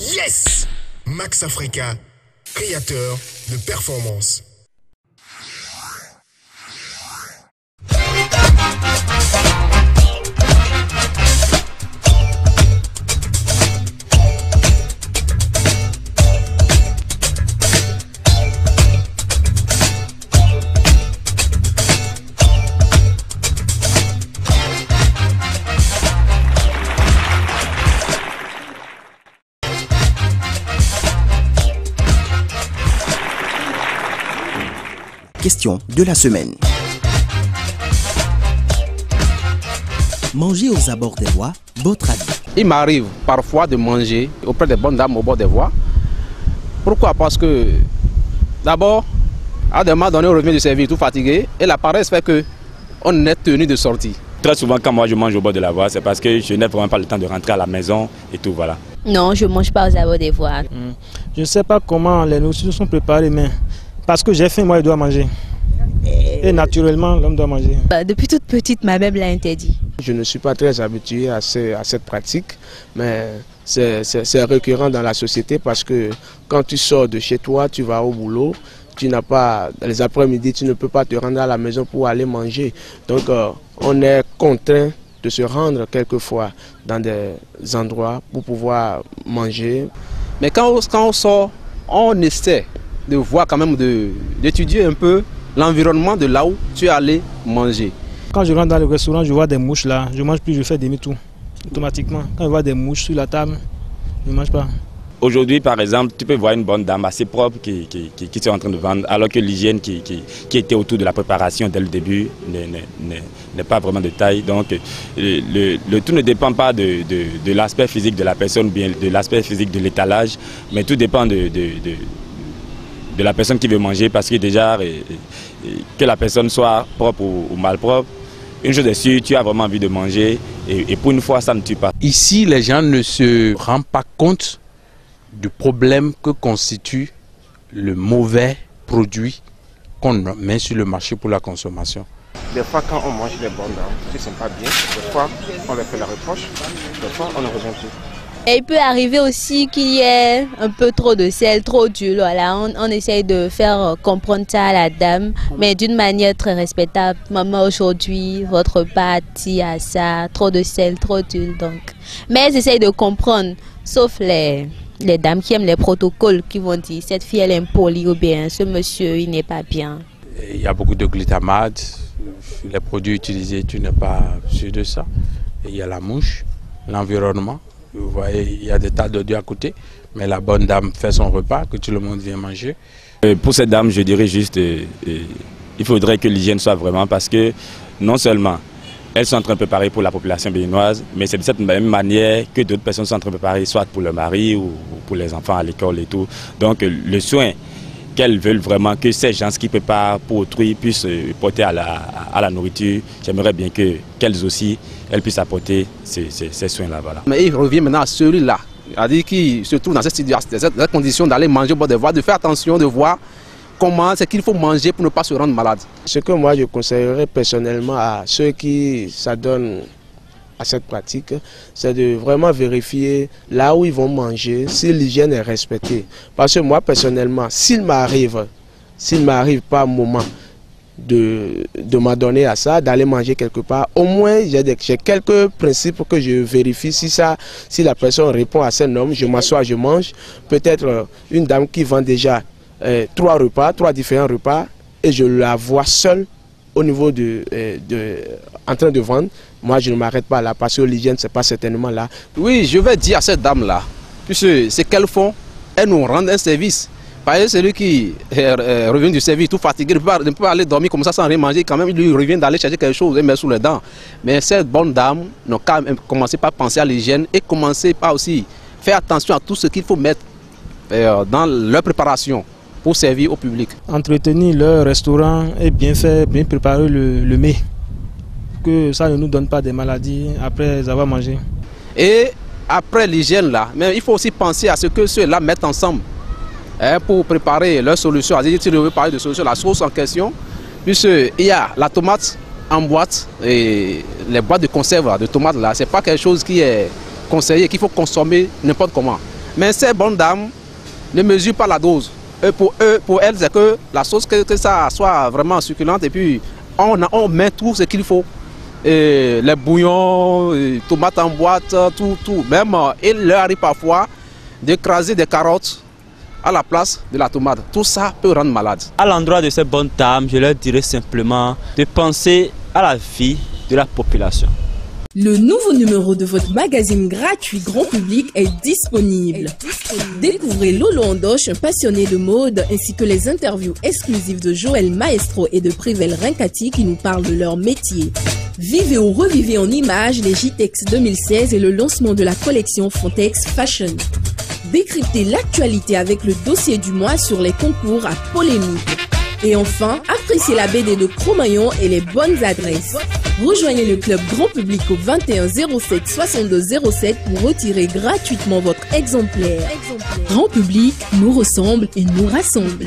Yes! Max Africa, créateur de performance. Question de la semaine. Manger aux abords des voies, votre avis? Il m'arrive parfois de manger auprès des bonnes dames au bord des voies. Pourquoi? Parce que d'abord, à un moment donné, on revient du service tout fatigué et la paresse fait qu'on est tenu de sortir. Très souvent, quand moi je mange au bord de la voie, c'est parce que je n'ai vraiment pas le temps de rentrer à la maison et tout, voilà. Non, je ne mange pas aux abords des voies. Je ne sais pas comment les nourritures sont préparées, mais parce que j'ai faim, moi je dois manger. Et naturellement, l'homme doit manger. Depuis toute petite, ma mère l'a interdit. Je ne suis pas très habitué à cette pratique, mais c'est récurrent dans la société parce que quand tu sors de chez toi, tu vas au boulot, tu n'as pas, les après-midi, tu ne peux pas te rendre à la maison pour aller manger. Donc, on est contraint de se rendre quelquefois dans des endroits pour pouvoir manger. Mais quand on sort, on essaie de voir quand même, d'étudier un peu l'environnement de là où tu es allé manger. Quand je rentre dans le restaurant, je vois des mouches là, je ne mange plus, je fais demi-tour automatiquement. Quand je vois des mouches sur la table, je ne mange pas. Aujourd'hui, par exemple, tu peux voir une bonne dame assez propre qui est en train de vendre, alors que l'hygiène qui était autour de la préparation dès le début n'est pas vraiment de taille. Donc, le tout ne dépend pas de l'aspect physique de la personne, bien de l'aspect physique de l'étalage, mais tout dépend de la personne qui veut manger, parce que déjà, que la personne soit propre ou mal propre, une chose est sûre, tu as vraiment envie de manger et pour une fois, ça ne tue pas. Ici, les gens ne se rendent pas compte du problème que constitue le mauvais produit qu'on met sur le marché pour la consommation. Des fois, quand on mange les bonnes dames, ce ne sont pas bien. Des fois, on leur fait la reproche. Des fois, on ne revient plus. Et il peut arriver aussi qu'il y ait un peu trop de sel, trop d'huile. Voilà, on essaye de faire comprendre ça à la dame, mais d'une manière très respectable. Maman, aujourd'hui, votre pâte a ça, trop de sel, trop d'huile. Donc. Mais elles essayent de comprendre, sauf les dames qui aiment les protocoles, qui vont dire cette fille elle est impolie ou bien ce monsieur il n'est pas bien. Il y a beaucoup de glutamate, les produits utilisés, tu n'es pas sûr de ça. Et il y a la mouche, l'environnement. Vous voyez, il y a des tas d'odieux à côté, mais la bonne dame fait son repas, que tout le monde vient manger. Pour cette dame, je dirais juste, il faudrait que l'hygiène soit vraiment, parce que non seulement elles sont en train de préparer pour la population béninoise, mais c'est de cette même manière que d'autres personnes sont en train de préparer, soit pour le mari ou pour les enfants à l'école et tout. Donc le soin qu'elles veulent vraiment que ces gens qui préparent pour autrui puissent porter à la nourriture, j'aimerais bien qu'elles aussi, elles puissent apporter ces soins-là. Voilà. Mais il revient maintenant à celui-là, c'est-à-dire qui se trouve dans cette condition d'aller manger au bord des voies, de faire attention, de voir comment c'est qu'il faut manger pour ne pas se rendre malade. Ce que moi je conseillerais personnellement à ceux qui s'adonnent à cette pratique, c'est de vraiment vérifier là où ils vont manger, si l'hygiène est respectée. Parce que moi personnellement, s'il m'arrive pas un moment de m'adonner à ça, d'aller manger quelque part, au moins j'ai quelques principes que je vérifie. Si la personne répond à ces normes, je m'assois, je mange. Peut-être une dame qui vend déjà 3 différents repas, et je la vois seule au niveau en train de vendre. Moi je ne m'arrête pas là parce que l'hygiène c'est pas certainement là. Oui, je vais dire à cette dame là, puisque c'est qu'elles font, elles nous rendent un service. Par exemple, celui qui revient du service tout fatigué ne peut pas aller dormir comme ça sans rien manger, quand même il lui revient d'aller chercher quelque chose et mettre sous les dents. Mais cette bonne dame n'a quand même commencé par penser à l'hygiène et commencer par aussi faire attention à tout ce qu'il faut mettre dans leur préparation pour servir au public. Entretenir leur restaurant et bien faire, bien préparer le mets. Que ça ne nous donne pas des maladies après avoir mangé. Et après l'hygiène là, mais il faut aussi penser à ce que ceux-là mettent ensemble pour préparer leur solution. Si tu veux parler de solution, la sauce en question, puisqu'il y a la tomate en boîte et les boîtes de conserve de tomates là, c'est pas quelque chose qui est conseillé, qu'il faut consommer n'importe comment. Mais ces bonnes dames ne mesurent pas la dose. Et pour elles, c'est que la sauce, que ça soit vraiment succulente. Et puis, on met tout ce qu'il faut. Et les bouillons, les tomates en boîte, tout. Même, il leur arrive parfois d'écraser des carottes à la place de la tomate. Tout ça peut rendre malade. À l'endroit de ces bonnes dames, je leur dirais simplement de penser à la vie de la population. Le nouveau numéro de votre magazine gratuit grand public est disponible. Découvrez Lolo Andoche, un passionné de mode, ainsi que les interviews exclusives de Joël Maestro et de Privel Rincati qui nous parlent de leur métier. Vivez ou revivez en images les JTEX 2016 et le lancement de la collection Fontex Fashion. Décryptez l'actualité avec le dossier du mois sur les concours à polémique. Et enfin, appréciez la BD de Cro-Magnon et les bonnes adresses. Rejoignez le club grand public au 21 07 62 07 pour retirer gratuitement votre exemplaire. Grand public nous ressemble et nous rassemble.